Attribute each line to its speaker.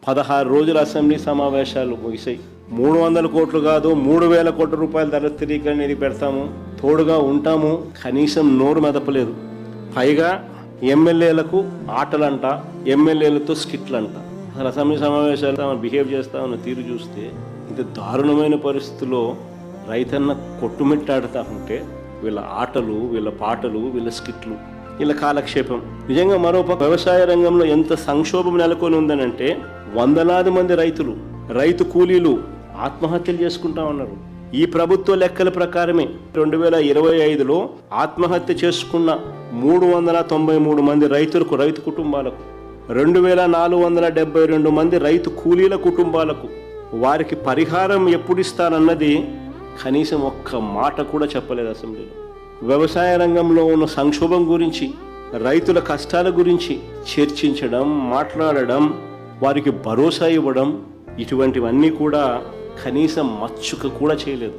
Speaker 1: 16 రోజుల అసెంబ్లీ సమావేశాలు ముగిసాయి. 300 కోట్లు కాదు 3,000 కోట్ల రూపాయల ధర స్థిరీకరణ నిధి పెడతాము, తోడుగా ఉంటాము, కనీసం నోరు మెదపలేదు. పైగా ఎమ్మెల్యేలకు ఆటలంట, ఎమ్మెల్యేలతో స్కిట్లంట. అసలు అసెంబ్లీ సమావేశాలు బిహేవ్ చేస్తా ఉన్న తీరు చూస్తే ఇంత దారుణమైన పరిస్థితుల్లో రైతన్న కొట్టుమిట్టాడుతూ ఉంటే వీళ్ళ ఆటలు, వీళ్ళ పాటలు, వీళ్ళ స్కిట్లు, వీళ్ళ కాలక్షేపం. నిజంగా మరోపక్క వ్యవసాయ రంగంలో ఎంత సంక్షోభం నెలకొని ఉందనంటే వందలాది మంది రైతు కూలీలు ఆత్మహత్యలు చేసుకుంటా ఉన్నారు. ఈ ప్రభుత్వ లెక్కల ప్రకారమే 2025లో ఆత్మహత్య చేసుకున్న 393 మంది రైతు కుటుంబాలకు, 2,472 మంది రైతు కూలీల కుటుంబాలకు వారికి పరిహారం ఎప్పుడు ఇస్తారన్నది కనీసం ఒక్క మాట కూడా చెప్పలేదు అసెంబ్లీలో. వ్యవసాయ రంగంలో ఉన్న సంక్షోభం గురించి, రైతుల కష్టాల గురించి చర్చించడం, మాట్లాడడం, వారికి భరోసా ఇవ్వడం, ఇటువంటివన్నీ కూడా కనీసం మచ్చుక కూడా చేయలేదు.